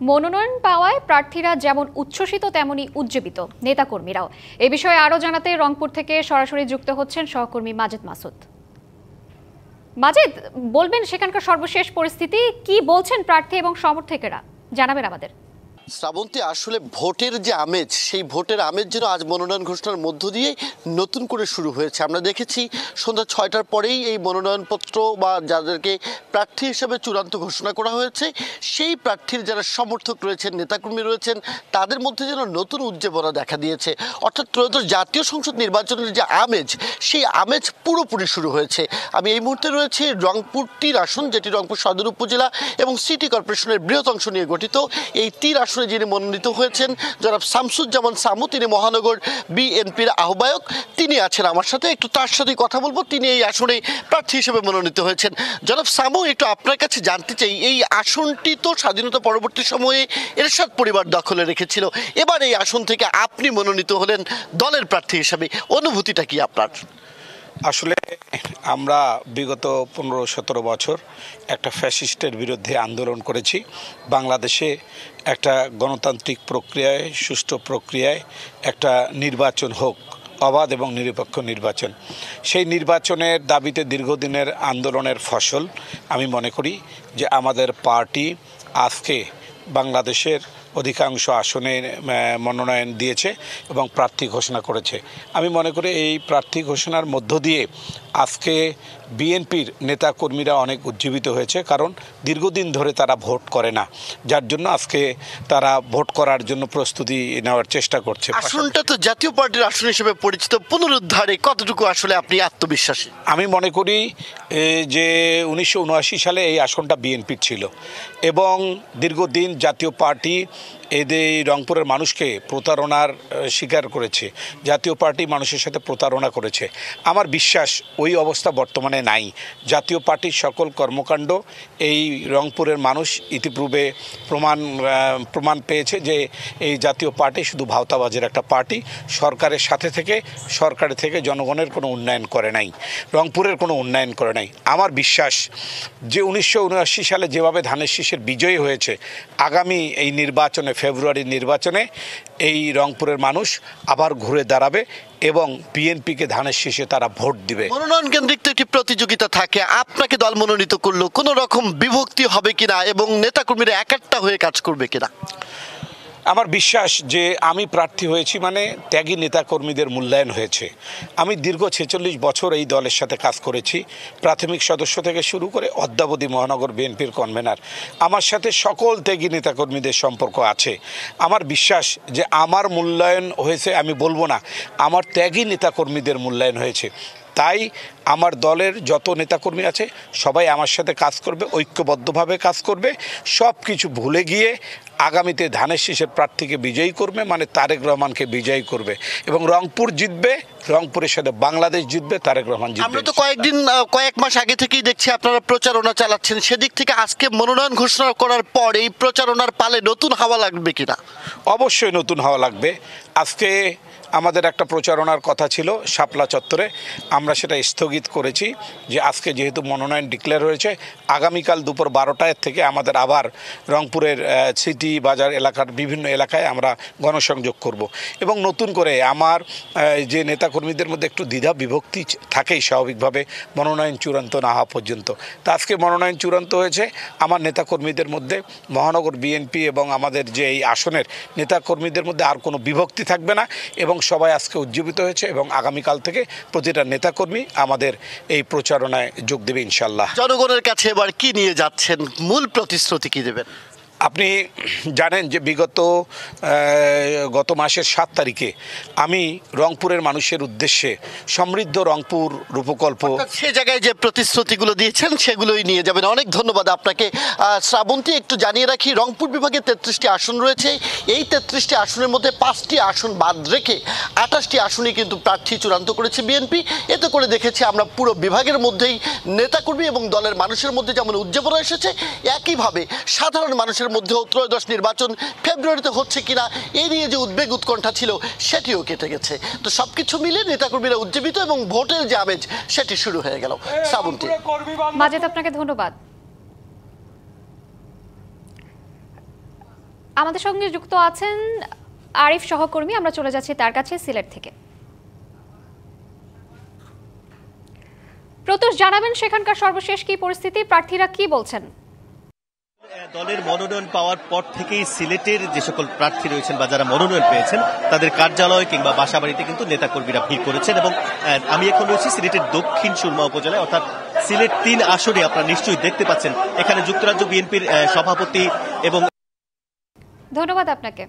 মনোনয়ন পাওয়ায় প্রার্থীরা যেমন উচ্ছ্বসিত তেমনি উজ্জীবিত নেতাকর্মীরাও। এ বিষয়ে আরো জানাতে রংপুর থেকে সরাসরি যুক্ত হচ্ছেন সহকর্মী মাজেদ মাসুদ। মাজেদ, বলবেন সেখানকার সর্বশেষ পরিস্থিতি, কি বলছেন প্রার্থী এবং সমর্থকেরা, জানাবেন আমাদের। শ্রাবন্তী, আসলে ভোটের যে আমেজ, সেই ভোটের আমেজ যেন আজ মনোনয়ন ঘোষণার মধ্য দিয়ে নতুন করে শুরু হয়েছে। আমরা দেখেছি সন্ধ্যা 6টার পরেই এই মনোনয়নপত্র বা যাদেরকে প্রার্থী হিসেবে চূড়ান্ত ঘোষণা করা হয়েছে সেই প্রার্থীর যারা সমর্থক রয়েছেন, নেতাকর্মী রয়েছেন, তাদের মধ্যে যেন নতুন উজ্জীবনা দেখা দিয়েছে। অর্থাৎ ত্রয়োদশ জাতীয় সংসদ নির্বাচনের যে আমেজ, সেই আমেজ পুরোপুরি শুরু হয়েছে। আমি এই মুহূর্তে রয়েছি রংপুর 3 আসন, যেটি রংপুর সদর উপজেলা এবং সিটি কর্পোরেশনের বৃহৎ অংশ নিয়ে গঠিত। এই 3 আসনে যিনি মনোনীত হয়েছেন জনাব শামসুজ্জামান সামু, তিনি মহানগর বিএনপির আহ্বায়ক, তিনি আছেন আমার সাথে। একটু তার সাথে কথা বলবো, তিনি এই আসনে প্রার্থী হিসেবে মনোনীত হয়েছেন। জনাব সামু, একটু আপনার কাছে জানতে চাই, এই আসনটি তো স্বাধীনতা পরবর্তী সময়ে এরশাদ পরিবার দখলে রেখেছিল, এবার এই আসন থেকে আপনি মনোনীত হলেন দলের প্রার্থী হিসেবে, অনুভূতিটা কি আপনার? আসলে আমরা বিগত 15-17 বছর একটা ফ্যাসিস্টের বিরুদ্ধে আন্দোলন করেছি। বাংলাদেশে একটা গণতান্ত্রিক প্রক্রিয়ায়, সুষ্ঠু প্রক্রিয়ায় একটা নির্বাচন হোক, অবাধ এবং নিরপেক্ষ নির্বাচন। সেই নির্বাচনের দাবিতে দীর্ঘদিনের আন্দোলনের ফসল আমি মনে করি যে আমাদের পার্টি আজকে বাংলাদেশের অধিকাংশ আসনে মনোনয়ন দিয়েছে এবং প্রার্থী ঘোষণা করেছে। আমি মনে করি এই প্রার্থী ঘোষণার মধ্য দিয়ে আজকে বিএনপির নেতাকর্মীরা অনেক উজ্জীবিত হয়েছে, কারণ দীর্ঘদিন ধরে তারা ভোট করে না, যার জন্য আজকে তারা ভোট করার জন্য প্রস্তুতি নেওয়ার চেষ্টা করছে। আসনটা তো জাতীয় পার্টির আসন হিসেবে পরিচিত, পুনরুদ্ধারে কতটুকু আসলে আপনি আত্মবিশ্বাসী? আমি মনে করি যে 1979 সালে এই আসনটা বিএনপির ছিল এবং দীর্ঘদিন জাতীয় পার্টি এদের রংপুরের মানুষকে প্রতারণার শিকার করেছে। জাতীয় পার্টি মানুষের সাথে প্রতারণা করেছে। আমার বিশ্বাস ওই অবস্থা বর্তমানে নাই। জাতীয় পার্টির সকল কর্মকাণ্ড এই রংপুরের মানুষ ইতিপূর্বে প্রমাণ পেয়েছে যে এই জাতীয় পার্টি শুধু ভাওতাবাজের একটা পার্টি। সরকারের থেকে জনগণের কোনো উন্নয়ন করে নাই, রংপুরের কোনো উন্নয়ন করে নাই। আমার বিশ্বাস যে 1979 সালে যেভাবে ধানের শীষের বিজয়ী হয়েছে, আগামী এই নির্বাচনে, ফেব্রুয়ারির নির্বাচনে এই রংপুরের মানুষ আবার ঘুরে দাঁড়াবে এবং বিএনপিকে ধানের শীষে তারা ভোট দিবে। মনোনয়ন কেন্দ্রিক তো একটি প্রতিযোগিতা থাকে, আপনাকে দল মনোনীত করলো, কোনো রকম বিভক্তি হবে কিনা এবং নেতাকর্মীরা একাট্টা হয়ে কাজ করবে কিনা? আমার বিশ্বাস যে আমি প্রার্থী হয়েছি মানে ত্যাগী নেতাকর্মীদের মূল্যায়ন হয়েছে। আমি দীর্ঘ 46 বছর এই দলের সাথে কাজ করেছি, প্রাথমিক সদস্য থেকে শুরু করে অদ্যাবধি মহানগর বিএনপির কনভেনার। আমার সাথে সকল ত্যাগী নেতাকর্মীদের সম্পর্ক আছে। আমার বিশ্বাস যে আমার মূল্যায়ন হয়েছে, আমি বলবো না, আমার ত্যাগী নেতাকর্মীদের মূল্যায়ন হয়েছে। তাই আমার দলের যত নেতাকর্মী আছে সবাই আমার সাথে কাজ করবে, ঐক্যবদ্ধভাবে কাজ করবে, সব কিছু ভুলে গিয়ে আগামীতে ধানের শীষের প্রার্থীকে বিজয়ী করবে, মানে তারেক রহমানকে বিজয়ী করবে এবং রংপুর জিতবে, রংপুরের সাথে বাংলাদেশ জিতবে, তারেক রহমান জিতবে। আমরা তো কয়েক মাস আগে থেকেই দেখছি আপনারা প্রচারণা চালাচ্ছেন, সেদিক থেকে আজকে মনোনয়ন ঘোষণা করার পর এই প্রচারণার পালে নতুন হাওয়া লাগবে কিনা? অবশ্যই নতুন হাওয়া লাগবে। আজকে আমাদের একটা প্রচারণার কথা ছিল শাপলা চত্বরে, আমরা সেটা স্থগিত করেছি যে আজকে যেহেতু মনোনয়ন ডিক্লেয়ার হয়েছে, আগামীকাল দুপুর 12টার থেকে আমাদের আবার রংপুরের সিটি বাজার এলাকার বিভিন্ন এলাকায় আমরা গণসংযোগ করব এবং নতুন করে আমার যে নেতাকর্মীদের মধ্যে একটু দ্বিধা বিভক্তি থাকেই স্বাভাবিকভাবে মনোনয়ন চূড়ান্ত না হওয়া পর্যন্ত। তা আজকে মনোনয়ন চূড়ান্ত হয়েছে, আমার নেতাকর্মীদের মধ্যে মহানগর বিএনপি এবং আমাদের যে এই আসনের নেতাকর্মীদের মধ্যে আর কোনো বিভক্তি থাকবে না এবং সবাই আজকে উজ্জীবিত হয়েছে এবং আগামীকাল থেকে প্রতিটা নেতাকর্মী আমাদের এই প্রচারণায় যোগ দেবে ইনশাল্লাহ। জনগণের কাছে এবার কি নিয়ে যাচ্ছেন, মূল প্রতিশ্রুতি কি দেবেন? আপনি জানেন যে গত মাসের 7 তারিখে আমি রংপুরের মানুষের উদ্দেশ্যে সমৃদ্ধ রংপুর রূপকল্প, সে জায়গায় যে প্রতিশ্রুতিগুলো দিয়েছেন সেগুলোই নিয়ে যাবেন। অনেক ধন্যবাদ আপনাকে। শ্রাবন্তী, একটু জানিয়ে রাখি, রংপুর বিভাগে 33টি আসন রয়েছে। এই 33টি আসনের মধ্যে 5টি আসন বাদ রেখে 28টি আসনই কিন্তু প্রার্থী চূড়ান্ত করেছে বিএনপি। এতে করে দেখেছি আমরা পুরো বিভাগের মধ্যেই নেতাকর্মী এবং দলের মানুষের মধ্যে যেমন উজ্জীবনা এসেছে, একইভাবে সাধারণ মানুষের মধ্যেও ত্রয়োদশ নির্বাচন ফেব্রুয়ারিতে হচ্ছে কিনা এই নিয়ে যে উদ্বেগ উৎকণ্ঠা ছিল সেটিও কেটে গেছে। তো সবকিছু মিলে নেতাকর্মীরা উজ্জীবিত এবং ভোটের যে আমেজ সেটি শুরু হয়ে গেল। শ্রাবন্তী, মাজেদ, আপনাকে ধন্যবাদ। আমাদের সঙ্গে যুক্ত আছেন আরিফ সহকর্মী, আমরা চলে যাচ্ছি তার কাছে সিলেট থেকে। প্রত্যুষ জানাবেন সেখানকার সর্বশেষ কি পরিস্থিতি, প্রার্থীরা কি বলছেন? দলের মনোনয়ন পাওয়ার পর থেকেই সিলেটের যে সকল প্রার্থী রয়েছেন বা যারা মনোনয়ন পেয়েছেন তাদের কার্যালয় কিংবা বাসাবাড়িতে কিন্তু নেতাকর্মীরা ভিড় করেছেন। এবং আমি এখন রয়েছি সিলেটের দক্ষিণ সুরমা উপজেলায়, অর্থাৎ সিলেট ৩ আসনে। আপনারা নিশ্চয়ই দেখতে পাচ্ছেন এখানে যুক্তরাজ্য বিএনপির সভাপতি এবং ধন্যবাদ আপনাকে।